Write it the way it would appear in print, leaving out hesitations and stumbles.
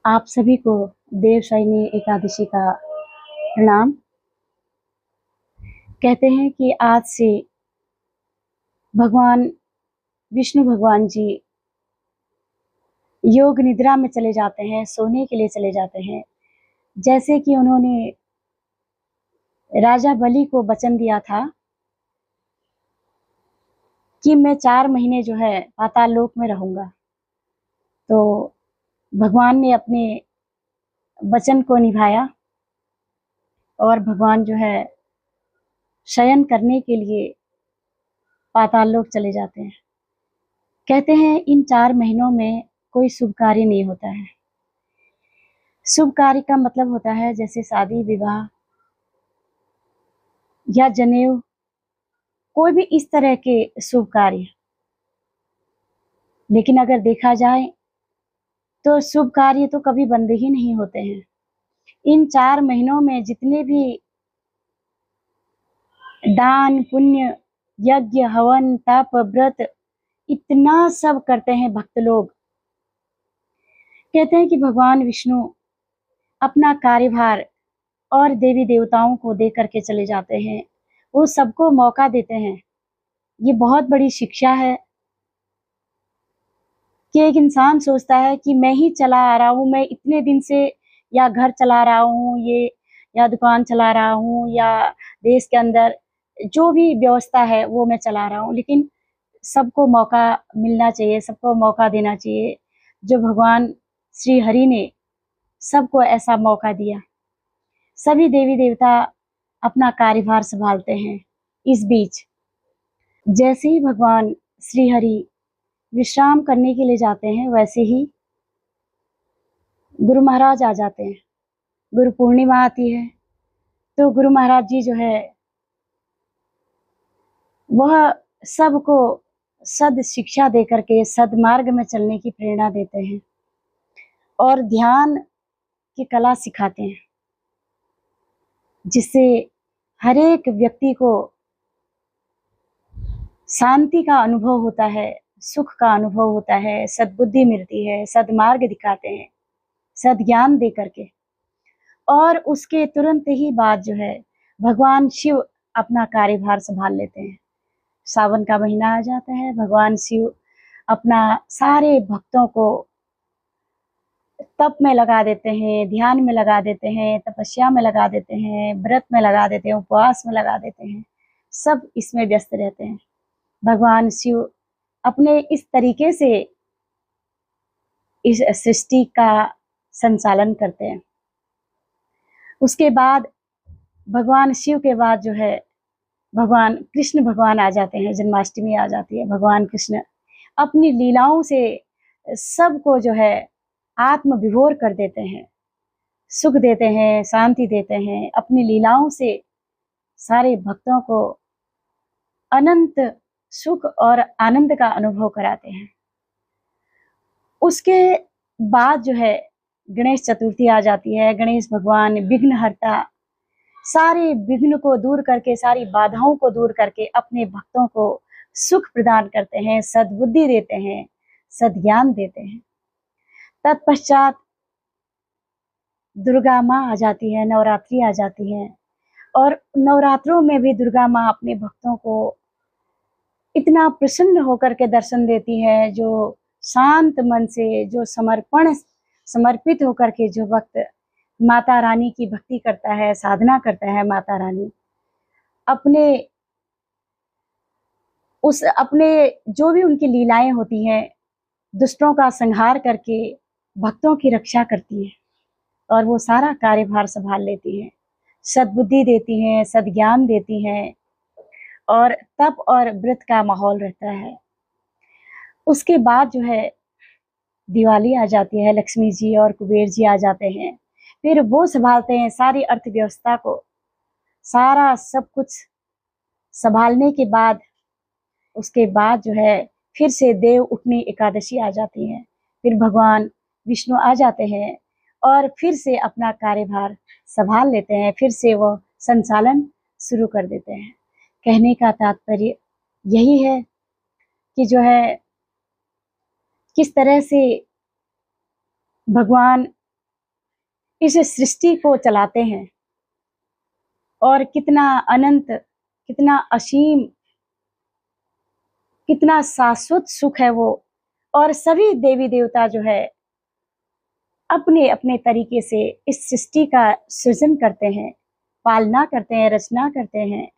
आप सभी को देवशयनी एकादशी का प्रणाम। कहते हैं कि आज से भगवान विष्णु भगवान जी योग निद्रा में चले जाते हैं, सोने के लिए चले जाते हैं। जैसे कि उन्होंने राजा बलि को वचन दिया था कि मैं 4 महीने जो है पाताल लोक में रहूंगा। तो भगवान ने अपने वचन को निभाया और भगवान जो है शयन करने के लिए पाताल लोक चले जाते हैं। कहते हैं इन 4 महीनों में कोई शुभ कार्य नहीं होता है। शुभ कार्य का मतलब होता है जैसे शादी विवाह या जनेऊ, कोई भी इस तरह के शुभ कार्य। लेकिन अगर देखा जाए तो शुभ कार्य तो कभी बंद ही नहीं होते हैं। इन 4 महीनों में जितने भी दान पुण्य यज्ञ हवन तप व्रत इतना सब करते हैं भक्त लोग। कहते हैं कि भगवान विष्णु अपना कार्यभार और देवी देवताओं को दे करके चले जाते हैं, वो सबको मौका देते हैं। ये बहुत बड़ी शिक्षा है कि एक इंसान सोचता है कि मैं ही चला आ रहा हूँ, मैं इतने दिन से या घर चला रहा हूँ ये या दुकान चला रहा हूँ या देश के अंदर जो भी व्यवस्था है वो मैं चला रहा हूँ, लेकिन सबको मौका मिलना चाहिए, सबको मौका देना चाहिए। जो भगवान श्री हरि ने सबको ऐसा मौका दिया। सभी देवी देवता अपना कार्यभार संभालते हैं। इस बीच जैसे ही भगवान श्री हरि विश्राम करने के लिए जाते हैं, वैसे ही गुरु महाराज आ जाते हैं। गुरु पूर्णिमा आती है तो गुरु महाराज जी जो है वह सबको सद शिक्षा दे करके सदमार्ग में चलने की प्रेरणा देते हैं और ध्यान की कला सिखाते हैं, जिससे हर एक व्यक्ति को शांति का अनुभव होता है, सुख का अनुभव होता है, सद्बुद्धि मिलती है, सदमार्ग दिखाते हैं सदज्ञान दे करके। और उसके तुरंत ही बाद जो है भगवान शिव अपना कार्यभार संभाल लेते हैं। सावन का महीना आ जाता है, भगवान शिव अपना सारे भक्तों को तप में लगा देते हैं, ध्यान में लगा देते हैं, तपस्या में लगा देते हैं, व्रत में लगा देते हैं, उपवास में लगा देते हैं। सब इसमें व्यस्त रहते हैं। भगवान शिव अपने इस तरीके से इस सृष्टि का संचालन करते हैं। उसके बाद भगवान शिव के बाद जो है भगवान कृष्ण भगवान आ जाते हैं। जन्माष्टमी आ जाती है। भगवान कृष्ण अपनी लीलाओं से सबको जो है आत्म विभोर कर देते हैं, सुख देते हैं, शांति देते हैं। अपनी लीलाओं से सारे भक्तों को अनंत सुख और आनंद का अनुभव कराते हैं। उसके बाद जो है गणेश चतुर्थी आ जाती है। गणेश भगवान विघ्नहर्ता, सारे विघ्न को दूर करके, सारी बाधाओं को दूर करके अपने भक्तों को सुख प्रदान करते हैं, सद्बुद्धि देते हैं, सद्ज्ञान देते हैं। तत्पश्चात दुर्गा माँ आ जाती है, नवरात्रि आ जाती है और नवरात्रों में भी दुर्गा माँ अपने भक्तों को इतना प्रसन्न होकर के दर्शन देती है। जो शांत मन से, जो समर्पित होकर के जो भक्त माता रानी की भक्ति करता है, साधना करता है, माता रानी अपने जो भी उनकी लीलाएं होती हैं, दुष्टों का संहार करके भक्तों की रक्षा करती है और वो सारा कार्यभार संभाल लेती है, सद्बुद्धि देती हैं, सद्ज्ञान देती हैं और तप और व्रत का माहौल रहता है। उसके बाद जो है दिवाली आ जाती है, लक्ष्मी जी और कुबेर जी आ जाते हैं। फिर वो संभालते हैं सारी अर्थव्यवस्था को। सारा सब कुछ संभालने के बाद उसके बाद जो है फिर से देव उठनी एकादशी आ जाती है। फिर भगवान विष्णु आ जाते हैं और फिर से अपना कार्यभार संभाल लेते हैं। फिर से वो संचालन शुरू कर देते हैं। कहने का तात्पर्य यही है कि जो है किस तरह से भगवान इस सृष्टि को चलाते हैं। और कितना अनंत, कितना असीम, कितना शाश्वत सुख है वो। और सभी देवी देवता जो है अपने अपने तरीके से इस सृष्टि का सृजन करते हैं, पालना करते हैं, रचना करते हैं।